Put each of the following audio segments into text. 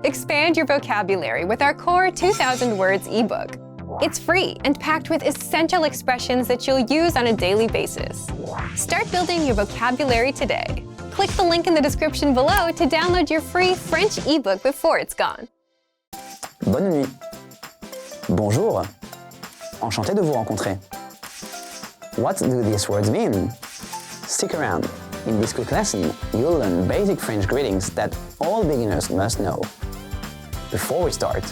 Expand your vocabulary with our Core 2000 Words ebook. It's free and packed with essential expressions that you'll use on a daily basis. Start building your vocabulary today. Click the link in the description below to download your free French ebook before it's gone. Bonne nuit. Bonjour. Enchanté de vous rencontrer. What do these words mean? Stick around. In this quick lesson, you'll learn basic French greetings that all beginners must know. Before we start,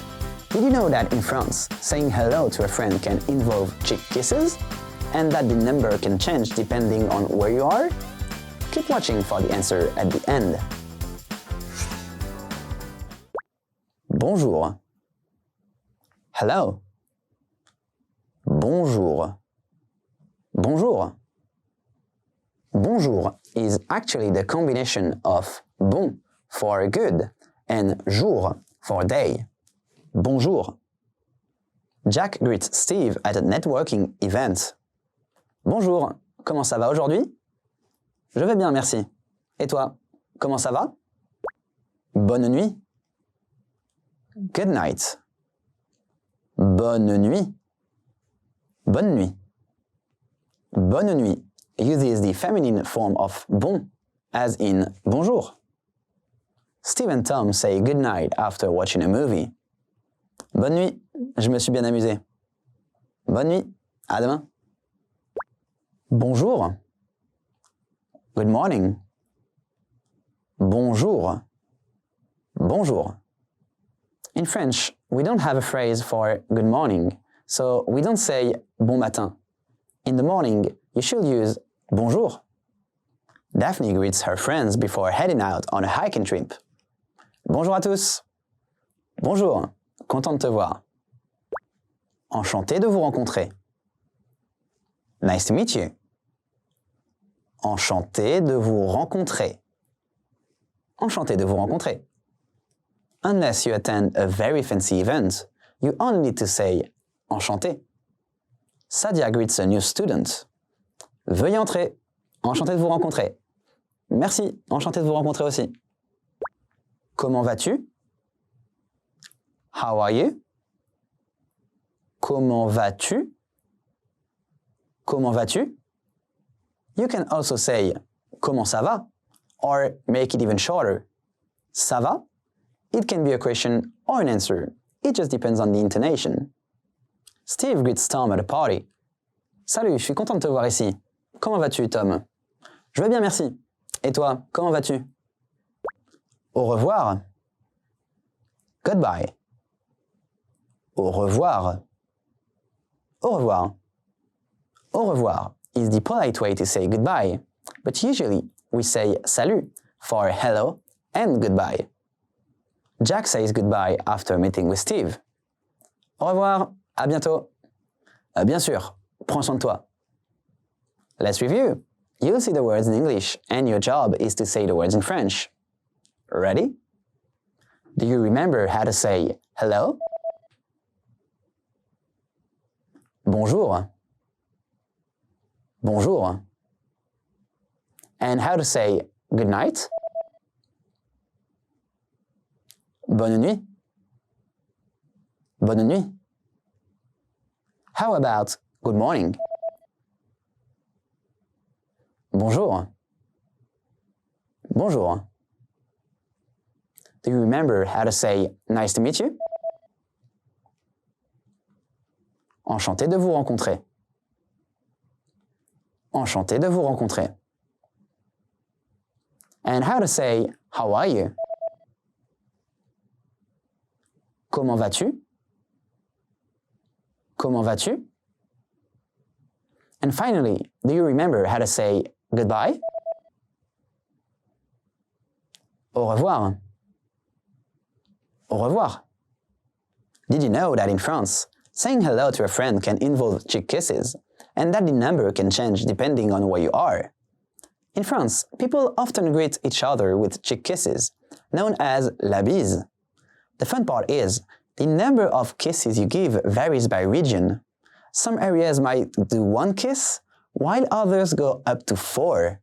did you know that in France, saying hello to a friend can involve cheek kisses? And that the number can change depending on where you are? Keep watching for the answer at the end. Bonjour. Hello. Bonjour. Bonjour. Bonjour is actually the combination of bon for good and jour for day. Bonjour. Jack greets Steve at a networking event. Bonjour, comment ça va aujourd'hui? Je vais bien, merci. Et toi, comment ça va? Bonne nuit. Good night. Bonne nuit. Bonne nuit. Bonne nuit uses the feminine form of bon, as in bonjour. Steve and Tom say good night after watching a movie. Bonne nuit, je me suis bien amusé. Bonne nuit, à demain. Bonjour. Good morning. Bonjour. Bonjour. In French, we don't have a phrase for good morning, so we don't say bon matin. In the morning, you should use bonjour. Daphne greets her friends before heading out on a hiking trip. Bonjour à tous. Bonjour, content de te voir. Enchanté de vous rencontrer. Nice to meet you. Enchanté de vous rencontrer. Enchanté de vous rencontrer. Unless you attend a very fancy event, you only need to say enchanté. Sadia greets a new student. Veuillez entrer. Enchanté de vous rencontrer. Merci, enchanté de vous rencontrer aussi. Comment vas-tu? How are you? Comment vas-tu? Comment vas-tu? You can also say comment ça va? Or make it even shorter. Ça va? It can be a question or an answer. It just depends on the intonation. Steve greets Tom at a party. Salut, je suis content de te voir ici. Comment vas-tu, Tom? Je vais bien, merci. Et toi, comment vas-tu? Au revoir. Goodbye. Au revoir. Au revoir. Au revoir is the polite way to say goodbye, but usually we say salut for hello and goodbye. Jack says goodbye after meeting with Steve. Au revoir, à bientôt. Bien sûr, prends soin de toi. Let's review. You'll see the words in English and your job is to say the words in French. Ready? Do you remember how to say hello? Bonjour. Bonjour. And how to say good night? Bonne nuit. Bonne nuit. How about good morning? Bonjour. Bonjour. Do you remember how to say nice to meet you? Enchanté de vous rencontrer. Enchanté de vous rencontrer. And how to say how are you? Comment vas-tu? Comment vas-tu? And finally, do you remember how to say goodbye? Au revoir. Au revoir. Did you know that in France, saying hello to a friend can involve cheek kisses, and that the number can change depending on where you are? In France, people often greet each other with cheek kisses, known as la bise. The fun part is, the number of kisses you give varies by region. Some areas might do 1 kiss, while others go up to 4.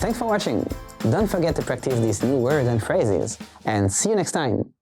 Thanks for watching. Don't forget to practice these new words and phrases, and see you next time.